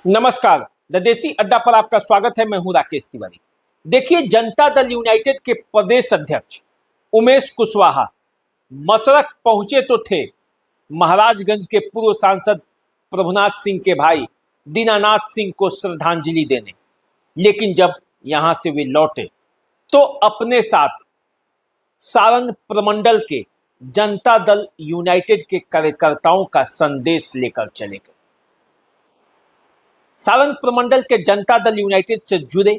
नमस्कार। द देसी अड्डा पर आपका स्वागत है। मैं हूं राकेश तिवारी। देखिए, जनता दल यूनाइटेड के प्रदेश अध्यक्ष उमेश कुशवाहा मसरख पहुंचे तो थे महाराजगंज के पूर्व सांसद प्रभुनाथ सिंह के भाई दीनानाथ सिंह को श्रद्धांजलि देने, लेकिन जब यहां से वे लौटे तो अपने साथ सारण प्रमंडल के जनता दल यूनाइटेड के कार्यकर्ताओं का संदेश लेकर चले गए। सारण प्रमंडल के जनता दल यूनाइटेड से जुड़े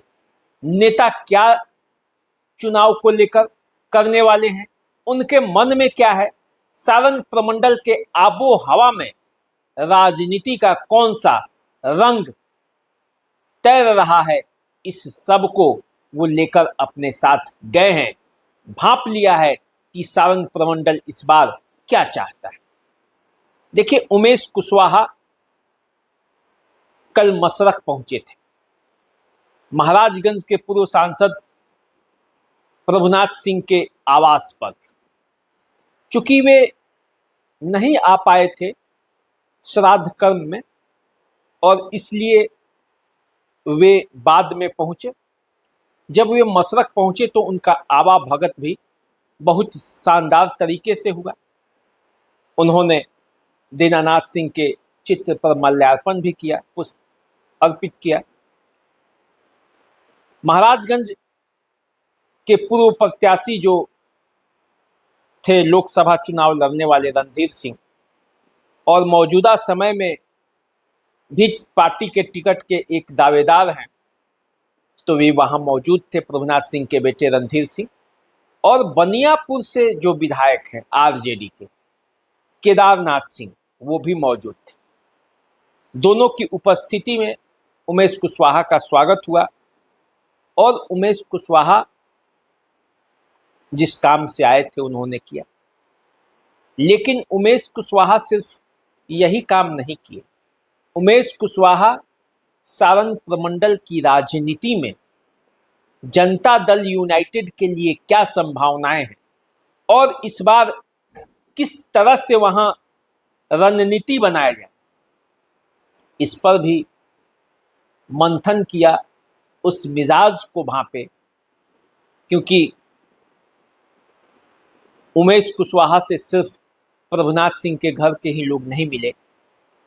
नेता क्या चुनाव को लेकर करने वाले हैं, उनके मन में क्या है, सारण प्रमंडल के आबो हवा में राजनीति का कौन सा रंग तैर रहा है, इस सब को वो लेकर अपने साथ गए हैं। भांप लिया है कि सारण प्रमंडल इस बार क्या चाहता है। देखिए, उमेश कुशवाहा कल मसरख पहुंचे थे महाराजगंज के पूर्व सांसद प्रभुनाथ सिंह के आवास पर। चूंकि वे नहीं आ पाए थे श्राद्ध कर्म में और इसलिए वे बाद में पहुंचे। जब वे मसरख पहुंचे तो उनका आवाभगत भी बहुत शानदार तरीके से हुआ। उन्होंने दीनानाथ सिंह के चित्र पर माल्यार्पण भी किया, पुष्प अर्पित किया। महाराजगंज के पूर्व प्रत्याशी जो थे लोकसभा चुनाव लड़ने वाले रणधीर सिंह, और मौजूदा समय में भी पार्टी के टिकट के एक दावेदार हैं, तो वे वहां मौजूद थे, प्रभुनाथ सिंह के बेटे रणधीर सिंह। और बनियापुर से जो विधायक हैं आरजेडी के केदारनाथ सिंह, वो भी मौजूद थे। दोनों की उपस्थिति में उमेश कुशवाहा का स्वागत हुआ और उमेश कुशवाहा जिस काम से आए थे उन्होंने किया। लेकिन उमेश कुशवाहा सिर्फ यही काम नहीं किए। उमेश कुशवाहा सारण प्रमंडल की राजनीति में जनता दल यूनाइटेड के लिए क्या संभावनाएं हैं और इस बार किस तरह से वहां रणनीति बनाया जाए, इस पर भी मंथन किया, उस मिजाज को भांपे। क्योंकि उमेश कुशवाहा से सिर्फ प्रभुनाथ सिंह के घर के ही लोग नहीं मिले,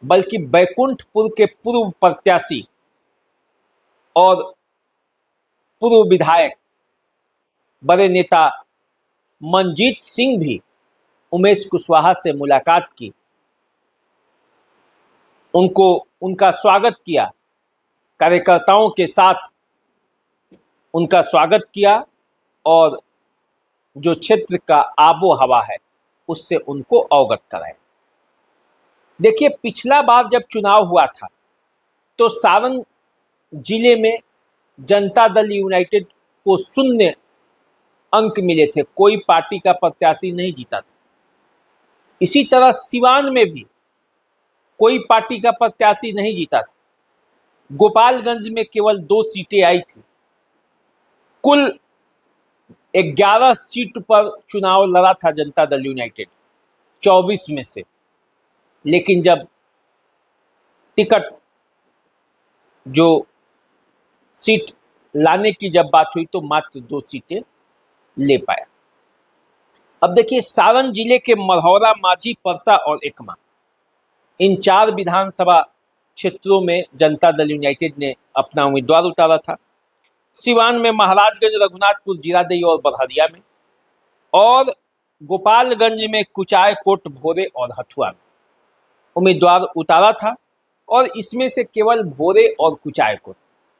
बल्कि बैकुंठपुर के पूर्व प्रत्याशी और पूर्व विधायक बड़े नेता मनजीत सिंह भी उमेश कुशवाहा से मुलाकात की, उनका स्वागत किया, कार्यकर्ताओं के साथ उनका स्वागत किया और जो क्षेत्र का आबो हवा है उससे उनको अवगत कराया। देखिए, पिछला बार जब चुनाव हुआ था तो सारण जिले में जनता दल यूनाइटेड को 0 अंक मिले थे, कोई पार्टी का प्रत्याशी नहीं जीता था। इसी तरह सिवान में भी कोई पार्टी का प्रत्याशी नहीं जीता था। गोपालगंज में केवल 2 सीटें आई थी। कुल 11 सीट पर चुनाव लड़ा था जनता दल यूनाइटेड 24 में से, लेकिन जब टिकट जो सीट लाने की जब बात हुई तो मात्र 2 सीटें ले पाया। अब देखिए, सारण जिले के मढ़ौरा, माझी, परसा और एकमा, इन 4 विधानसभा क्षेत्रों में जनता दल यूनाइटेड ने अपना उम्मीदवार उतारा था। सिवान में महाराजगंज, रघुनाथपुर, जीरादेई और बड़हरिया में, और गोपालगंज में कुचायकोट, भोरे और हथुआ में उम्मीदवार उतारा था। और इसमें से केवल भोरे और कुचायकोट,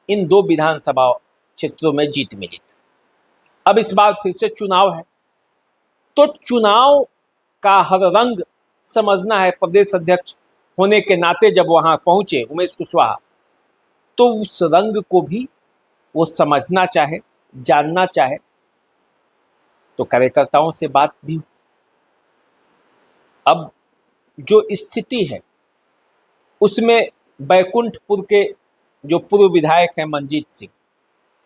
इन 2 विधानसभा क्षेत्रों में जीत मिली थी। अब इस बार फिर से चुनाव है, तो चुनाव का हर रंग समझना है। प्रदेश अध्यक्ष होने के नाते जब वहां पहुंचे उमेश कुशवाहा, तो उस रंग को भी वो समझना चाहे, जानना चाहे, तो कार्यकर्ताओं से बात भी। अब जो स्थिति है उसमें बैकुंठपुर के जो पूर्व विधायक हैं मनजीत सिंह,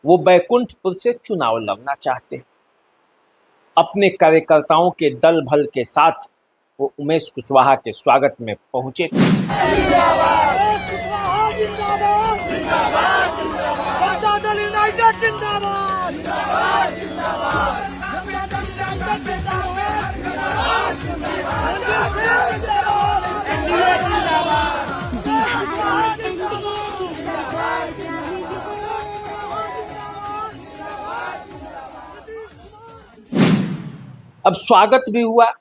वो बैकुंठपुर से चुनाव लड़ना चाहते हैं। अपने कार्यकर्ताओं के दल बल के साथ वो उमेश कुशवाहा के स्वागत में पहुंचे थे। जिंदाबाद जिंदाबाद जनता दल यूनाइटेड जिंदाबाद जिंदाबाद जिंदाबाद जनता दल यूनाइटेड जिंदाबाद जिंदाबाद जिंदाबाद अब स्वागत भी हुआ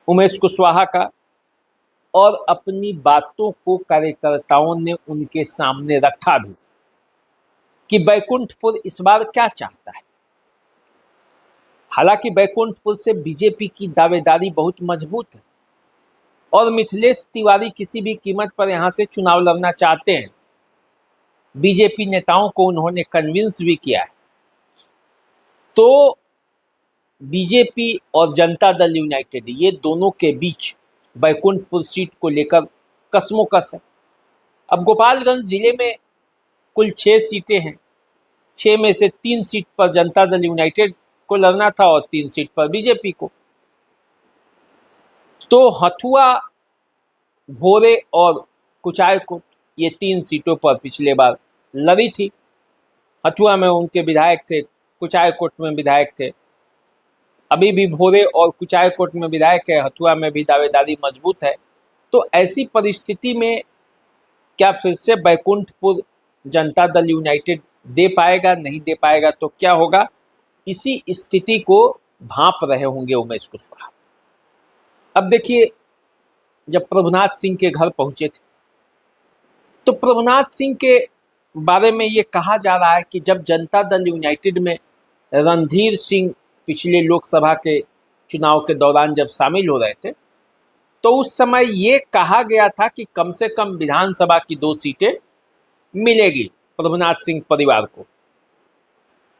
उमेश कुशवाहा का और अपनी बातों को कार्यकर्ताओं ने उनके सामने रखा भी कि बैकुंठपुर इस बार क्या चाहता है। हालांकि बैकुंठपुर से बीजेपी की दावेदारी बहुत मजबूत है और मिथिलेश तिवारी किसी भी कीमत पर यहां से चुनाव लड़ना चाहते हैं। बीजेपी नेताओं को उन्होंने कन्विंस भी किया है। तो बीजेपी और जनता दल यूनाइटेड ये दोनों के बीच बैकुंठपुर सीट को लेकर कसमोकस है। अब गोपालगंज जिले में कुल 6 सीटें हैं। 6 में से 3 सीट पर जनता दल यूनाइटेड को लड़ना था और 3 सीट पर बीजेपी को। तो हथुआ, भोरे और कुचायकोट ये 3 सीटों पर पिछले बार लड़ी थी। हथुआ में उनके विधायक थे, कुचायकोट में विधायक थे। अभी भी भोरे और कुचायकोट में विधायक है, हथुआ में भी दावेदारी मजबूत है। तो ऐसी परिस्थिति में क्या फिर से बैकुंठपुर जनता दल यूनाइटेड दे पाएगा, नहीं दे पाएगा, तो क्या होगा, इसी स्थिति को भांप रहे होंगे उमेश कुशवाहा। अब देखिए, जब प्रभुनाथ सिंह के घर पहुंचे थे तो प्रभुनाथ सिंह के बारे में ये कहा जा रहा है कि जब जनता दल यूनाइटेड में रणधीर सिंह पिछले लोकसभा के चुनाव के दौरान जब शामिल हो रहे थे तो उस समय ये कहा गया था कि कम से कम विधानसभा की 2 सीटें मिलेगी प्रभुनाथ सिंह परिवार को,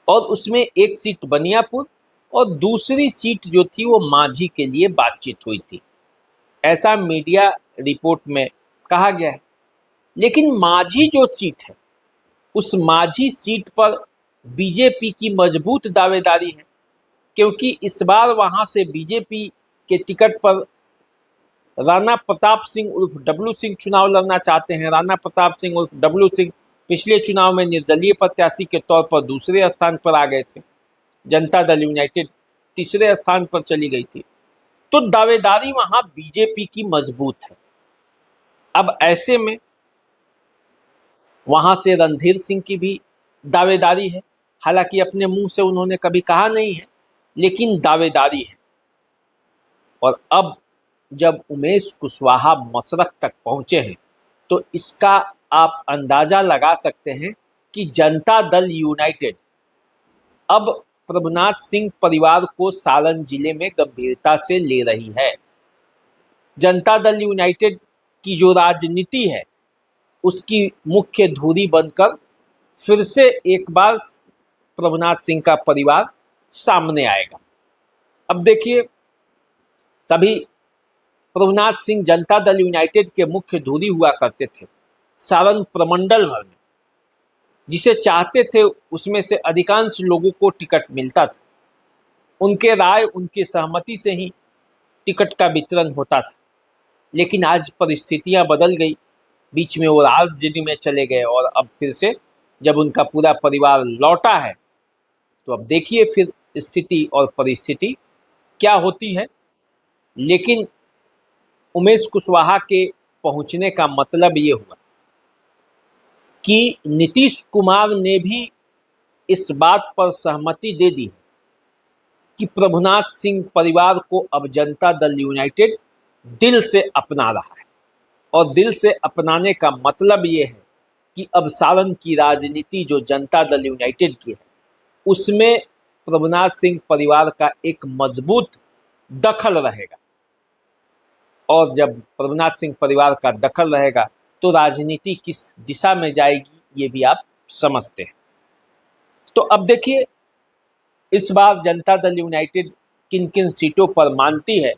और उसमें एक सीट बनियापुर और दूसरी सीट जो थी वो मांझी के लिए बातचीत हुई थी, ऐसा मीडिया रिपोर्ट में कहा गया है। लेकिन मांझी जो सीट है, उस मांझी सीट पर बीजेपी की मजबूत दावेदारी है, क्योंकि इस बार वहां से बीजेपी के टिकट पर राणा प्रताप सिंह उर्फ डब्लू सिंह चुनाव लड़ना चाहते हैं। राणा प्रताप सिंह उर्फ डब्लू सिंह पिछले चुनाव में निर्दलीय प्रत्याशी के तौर पर दूसरे स्थान पर आ गए थे। जनता दल यूनाइटेड तीसरे स्थान पर चली गई थी। तो दावेदारी वहां बीजेपी की मजबूत है। अब ऐसे में वहां से रणधीर सिंह की भी दावेदारी है। हालांकि अपने मुंह से उन्होंने कभी कहा नहीं है, लेकिन दावेदारी है। और अब जब उमेश कुशवाहा मशरक तक पहुंचे हैं तो इसका आप अंदाजा लगा सकते हैं कि जनता दल यूनाइटेड अब प्रभुनाथ सिंह परिवार को सारण जिले में गंभीरता से ले रही है। जनता दल यूनाइटेड की जो राजनीति है उसकी मुख्य धुरी बनकर फिर से एक बार प्रभुनाथ सिंह का परिवार सामने आएगा। अब देखिए, कभी प्रभुनाथ सिंह जनता दल यूनाइटेड के मुख्य धुरी हुआ करते थे सारण प्रमंडल भर में। जिसे चाहते थे उसमें से अधिकांश लोगों को टिकट मिलता था। उनके राय, उनकी सहमति से ही टिकट का वितरण होता था। लेकिन आज परिस्थितियां बदल गई। बीच में वो राजनीति में चले गए और अब फिर से जब उनका पूरा परिवार लौटा है तो अब देखिए फिर स्थिति और परिस्थिति क्या होती है। लेकिन उमेश कुशवाहा के पहुंचने का मतलब ये हुआ कि नीतीश कुमार ने भी इस बात पर सहमति दे दी कि प्रभुनाथ सिंह परिवार को अब जनता दल यूनाइटेड दिल से अपना रहा है। और दिल से अपनाने का मतलब ये है कि अब सारण की राजनीति जो जनता दल यूनाइटेड की है उसमें प्रभुनाथ सिंह परिवार का एक मजबूत दखल रहेगा। और जब प्रभुनाथ सिंह परिवार का दखल रहेगा तो राजनीति किस दिशा में जाएगी ये भी आप समझते हैं। तो अब देखिए, इस बार जनता दल यूनाइटेड किन किन सीटों पर मानती है,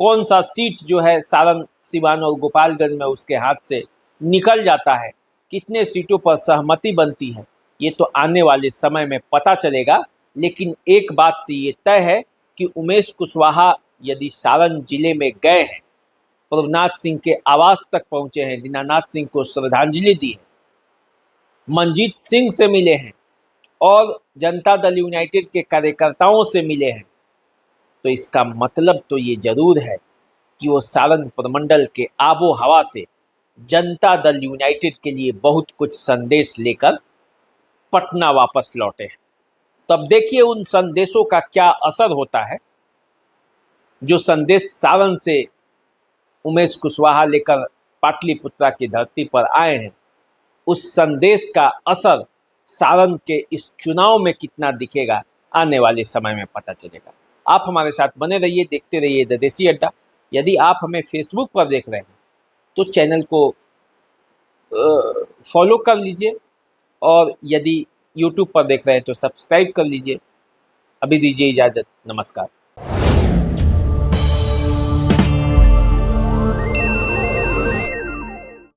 कौन सा सीट जो है सारण, सिवान और गोपालगंज में उसके हाथ से निकल जाता है, कितने सीटों पर सहमति बनती है, ये तो आने वाले समय में पता चलेगा। लेकिन एक बात तो ये तय है कि उमेश कुशवाहा यदि सारण जिले में गए हैं प्रभुनाथ सिंह के आवास तक पहुंचे हैं, दीनानाथ सिंह को श्रद्धांजलि दी है, मनजीत सिंह से मिले हैं और जनता दल यूनाइटेड के कार्यकर्ताओं से मिले हैं, तो इसका मतलब तो ये जरूर है कि वो सारंग प्रमंडल के आबो हवा से जनता दल यूनाइटेड के लिए बहुत कुछ संदेश लेकर पटना वापस लौटे हैं। तब देखिए उन संदेशों का क्या असर होता है। जो संदेश सारण से उमेश कुशवाहा लेकर पाटलिपुत्रा की धरती पर आए हैं, उस संदेश का असर सारण के इस चुनाव में कितना दिखेगा, आने वाले समय में पता चलेगा। आप हमारे साथ बने रहिए, देखते रहिए द देसी अड्डा। यदि आप हमें फेसबुक पर देख रहे हैं तो चैनल को फॉलो कर लीजिए, और यदि यूट्यूब पर देख रहे हैं तो सब्सक्राइब कर लीजिए। अभी दीजिए इजाज़त, नमस्कार।